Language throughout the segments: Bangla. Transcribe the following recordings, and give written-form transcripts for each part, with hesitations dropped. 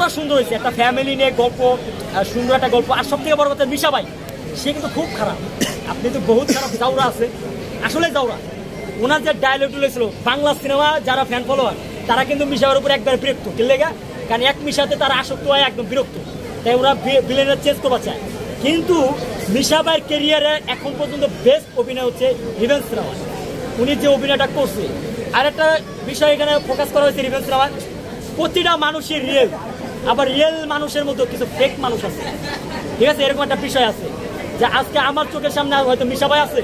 গল্পটা সুন্দর হয়েছে, একটা ফ্যামিলি নিয়ে গল্প, সুন্দর একটা গল্প। আর সব থেকে বড় কথা মিশা ভাই, সে কিন্তু খুব খারাপ। আপনি তো বহুত খারাপ জাউরা আছে, আসলে জাউরা। ওনার যে ডায়লগগুলো ছিল বাংলা সিনেমা যারা ফ্যান ফলোয়ার তারা কিন্তু মিশার উপর একবার বিরক্ত, কি লেগা? কারণ এক মিশাতে তারা আসক্ত হয়, একদম বিরক্ত, তাই ওরা ভিলেনের চেঞ্জ করতে চায়। কিন্তু মিশা ভাইয়ের ক্যারিয়ারে এখন পর্যন্ত বেস্ট অভিনয় হচ্ছে রিভেঞ্জ সিনেমা। উনি যে অভিনয়টা করছে, আর একটা বিষয় এখানে ফোকাস করা হয়েছে রিভেঞ্জ সিনেমা, প্রতিটা মানুষের রিয়েল, আবার রিয়েল মানুষের মধ্যে কিছু ফেক মানুষ আছে, ঠিক আছে? এরকম একটা বিষয় আছে যে আজকে আমার চোখের সামনে হয়তো মিশা ভাই আছে,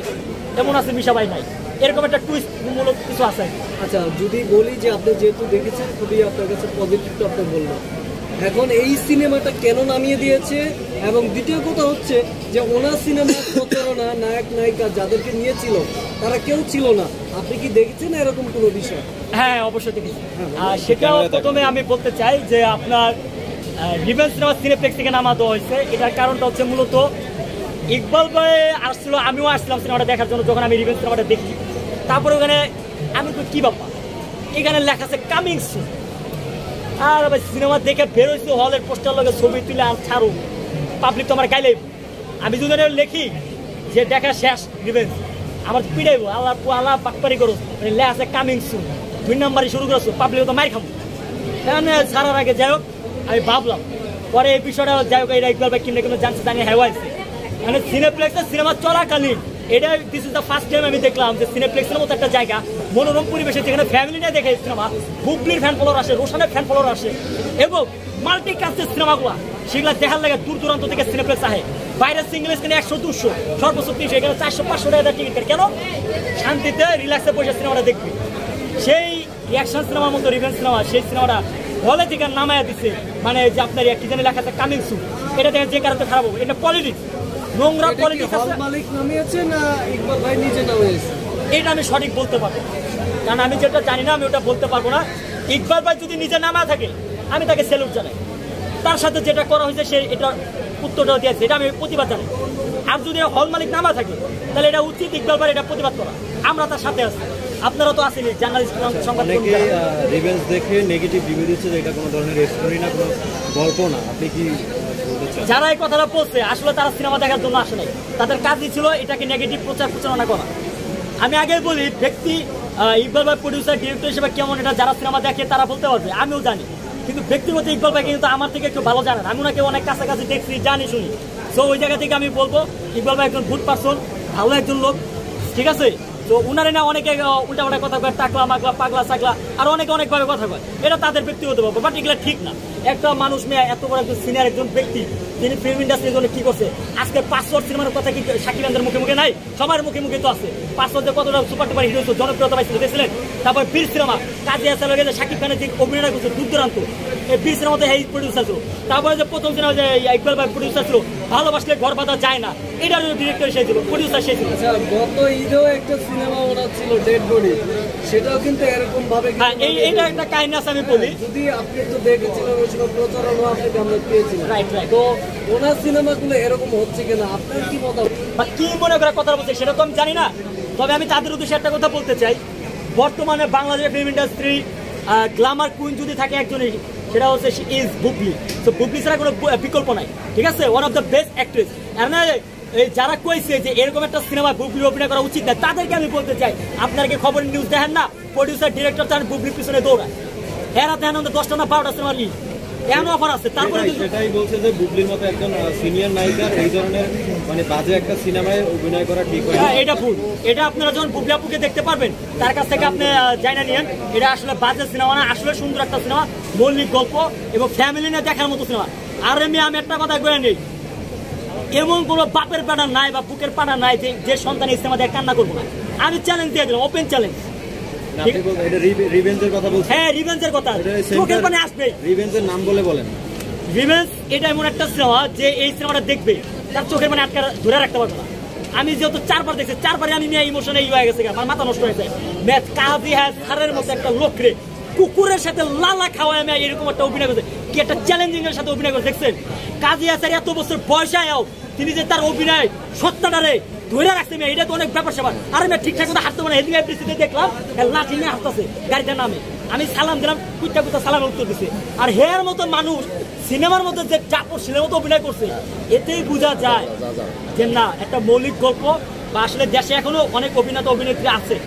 এমন আছে মিশা ভাই নাই, এরকম একটা টুইস্ট মূলক কিছু আছে। আচ্ছা, যদি বলি যে আপনি যেহেতু দেখেছেন, খুবই আপনার কাছে পজিটিভটা আপনি বললেন, এখন এই সিনেমাটা কেন নামিয়ে দিয়েছে, এবং দ্বিতীয় কথা হচ্ছে যে ওনার সিনেমার প্রচারণা নায়ক নায়িকা যাদেরকে নিয়েছিল তারা কেউ ছিল না, আপনি কি দেখেছেন এরকম কোনো বিষয়? হ্যাঁ, অবশ্যই দেখেছি। সেটাও প্রথমে আমি বলতে চাই যে আপনার রিভেঞ্জ সিনেমা সিনেপ্লেক্স থেকে নামা দেওয়া হয়েছে, এটার কারণটা হচ্ছে মূলত ইকবাল ভাই আসছিল, আমিও আসলাম সিনেমাটা দেখার জন্য। যখন আমি রিভেঞ্জ সিনেমাটা দেখি, তারপরে ওখানে আমি তো কি বাবা, এখানে লেখা আছে কামিং সুন। আর ভাই সিনেমা দেখে বেরোইছি, হলের পোস্টার লগে ছবি তুলে আর ছাড়ো, পাবলিক তো আমার গাইলেই। আমি যদি লেখি যে দেখা শেষ রিভেঞ্জ, আমার পিড়াইবো, আল্লাহ আল্লাহ পাকপারি করো, লেখা আছে কামিং সুন, 2 নাম্বারই শুরু করেছো, পাবলিক তো মার খাবো। ছাড়ার আগে যাই হোক আমি ভাবলাম, পরে এই বিষয়টা যাই হোক এটা ইকবাল ভাই কিনে কিনে জানছে, জানি হেওয়াইছে। মানে সিনেপ্লেক্সে সিনেমা চলাকালীন এটা this is the first time আমি দেখলাম যে সিনেপ্লেক্সের মতো একটা জায়গা, মনোরম পরিবেশে, যেখানে ফ্যামিলি নিয়ে দেখে সিনেমা, বুবলির ফ্যান ফলোয়ার আসে, রোশনের ফ্যান ফলোয়ার আসে, এবং মাল্টি কাস্টের সিনেমাগুলো সেগুলো দেখার লাগে দূর দূরান্ত থেকে সিনেপ্লেক্স আহে। বাইরের সিঙ্গেল স্ক্রিনে 100-200, সর্বোচ্চ 300, এখানে 400-500 টাকা টিকিট কেটে কেন? শান্তিতে রিল্যাক্সে বসে সিনেমাটা দেখবি। সেই রিয়াকশন সিনেমার মতো রিভেঞ্জ সিনেমা, সেই সিনেমাটা হলে থেকে নামায়া দিচ্ছে, মানে যে আপনার কি জানি লেখা আছে কামিং সুন, এটা দেখে যে কারণে খারাপ হবে। এটা পলিটিক্স, নোংরা পলিটিক্স। মালিক নামিয়েছে না ইকবাল ভাই নিজে নামিয়েছে, এটা আমি সঠিক বলতে পারবো, কারণ আমি যেটা জানি না আমি ওটা বলতে পারবো না। ইকবাল ভাই যদি নিজে নামা থাকে আমি তাকে স্যালুট জানাই, তার সাথে যেটা করা হয়েছে সে এটা উত্তরটা দিয়েছে, এটা আমি প্রতিবাদ জানাই। আর যদি হল মালিক নামা থাকে তাহলে এটা উচিত ইকবাল ভাই এটা প্রতিবাদ করা, আমরা তার সাথে আছি। আপনারা তো আসেনি জার্নালিস্ট, সংবাদ রিভেঞ্জ দেখে নেগেটিভ রিভিউ দিচ্ছে যে এটা কোনো ধরনের স্টোরি না, কোনো গল্প না, আপনি কি? যারা এই কথাটা বলছে আসলে তারা সিনেমা দেখার জন্য আসে নাই, তাদের কাজই ছিল এটাকে নেগেটিভ প্রচারণা করা। আমি আগেই বলি, ব্যক্তি ইকবাল ভাই প্রডিউসার ডিরেক্টর হিসেবে কেমন এটা যারা সিনেমা দেখে তারা বলতে পারবে, আমিও জানি। কিন্তু ব্যক্তিগত ইকবাল ভাই কিন্তু আমার থেকে একটু ভালো জানেন, আমি ওনাকে অনেক কাছাকাছি দেখছি, জানি শুনি। সো ওই জায়গা থেকে আমি বলবো ইকবাল ভাই একজন গুড পারসন, ভালো একজন লোক, ঠিক আছে? তো উনারে না অনেকে উল্টা উল্টা কথা কয়, টাকলা মাকলা পাগলা ছাগলা, আর অনেকে অনেকভাবে কথা কয়, এটা তাদের ব্যক্তিগত ব্যাপার, বাট এগুলো ঠিক না। একটা মানুষ মেয়ে এত বড় একজন সিনিয়র একজন ব্যক্তি, তিনি ফিল্ম ইন্ডাস্ট্রির জন্য কি করছে, আজকে 500 সিনেমার কথা কি শাকিব খানের মুখে মুখে নাই? সবার মুখে মুখে তো আছে। 500 যে কতটা সুপার টুপার হিরো জনপ্রিয়তা পাইছিল দেখছিলেন। তারপর বীর সিনেমা, কাজী হাসান লগে শাকিব খানের যে অভিনয়টা করছে দূর দূরান্ত, এই বীর সিনেমাতে এই প্রডিউসার ছিল। তারপরে যে প্রথম সিনেমা যে ইকবাল ভাই প্রডিউসার ছিল, ভালোবাসলে ঘর বাঁধা যায় না, এটার ডিরেক্টর সে ছিল, প্রডিউসার সে ছিল। গত ঈদেও একটা সিনেমা ওনার ছিল ডেড বডি, সেটাও কিন্তু এরকম ভাবে, এইটা একটা কাহিনী আছে আমি বলি। যদি আপনি তো দেখেছিলেন ওই সময় প্রচারণা আপনাকে আমরা পেয়েছিলাম, রাইট রাইট। তো ওনার সিনেমাগুলো এরকম হচ্ছে কিনা আপনার কি মতামত? বা কি মনে করে কথা বলছে সেটা তো আমি জানি না, তবে আমি তাদের উদ্দেশ্যে একটা কথা বলতে চাই। বর্তমানে বাংলাদেশের ফিল্ম ইন্ডাস্ট্রি গ্ল্যামার কুইন যদি থাকে একজনই, সেটা হচ্ছে ইজ বুবলি। তো বুবলি ছাড়া কোনো বিকল্প নাই, ঠিক আছে? One of the best actress. যারা কইছে যে এরকম একটা সিনেমা বুবলি অভিনয় করা উচিত না, তাদেরকে আমি বলতে চাই, আপনারা কি খবরের নিউজ দেখেন না? প্রডিউসার ডিরেক্টর তার বুবলির পিছনে দৌড়ায়, এরা দেখেন 10টা না 12টা সিনেমার এমন অফার আছে। তারপরে সেটাই বলছে যে বুবলির মতো একজন সিনিয়র নায়িকার এই ধরনের মানে বাজে একটা সিনেমায় অভিনয় করা ঠিক হয় না, এটা ভুল। এটা আপনারা যখন বুবলি আপুকে দেখতে পারবেন, তার কাছ থেকে আপনি জানা নিয়েন, এটা আসলে বাজে সিনেমা না, আসলে সুন্দর একটা সিনেমা, মৌলিক গল্প এবং ফ্যামিলি নিয়ে দেখার মতো সিনেমা। আর আমি একটা কথা বলে নেই, এমন কোনো বাপের পাড়া নাই বা বুকের পাড়া নাই যে সন্তান এই সিনেমা দেখে কান্না করবো না। আমি চ্যালেঞ্জ দিয়ে দিলাম, ওপেন চ্যালেঞ্জ। রিভেঞ্জের কথা বলছেন? হ্যাঁ, রিভেঞ্জের কথা, চোখের পানি আসবে। রিভেঞ্জের নাম বলেন। রিভেঞ্জ এটা এমন একটা সিনেমা যে এই সিনেমাটা দেখবে তার চোখের পানি আটকে ধরে রাখতে পারবে না। আমি যেহেতু 4বার দেখছি, 4বারে আমি ইমোশনে হয়ে গেছে, আমার মাথা নষ্ট হয়েছে। কাজী হাসানের মতো একটা লোকরে কুকুরের সাথে লালা খাওয়ায় আমি এরকম একটা অভিনয় করছে, কি একটা চ্যালেঞ্জিং এর সাথে অভিনয় করে দেখছেন। কাজী হাসান এত বছর বয়সায়ও তিনি যে তার অভিনয় সত্তাটারে ধরে রাখছে, এটা তো অনেক ব্যাপার স্যাপার। আর আমি ঠিকঠাক মতো হাঁটতে পারি, এদিকে এফডিসিতে দেখলাম লাঠি নিয়ে হাঁটতেছে গাড়িটার নামে, আমি সালাম দিলাম, কুত্তা সালামের উত্তর দিচ্ছে। আর হেয়ার মতো মানুষ সিনেমার মধ্যে যে চাপড় ছেলের মতো অভিনয় করছে এতেই বোঝা যায় যে না একটা মৌলিক গল্প বা আসলে দেশে এখনো অনেক অভিনেতা অভিনেত্রী আছে।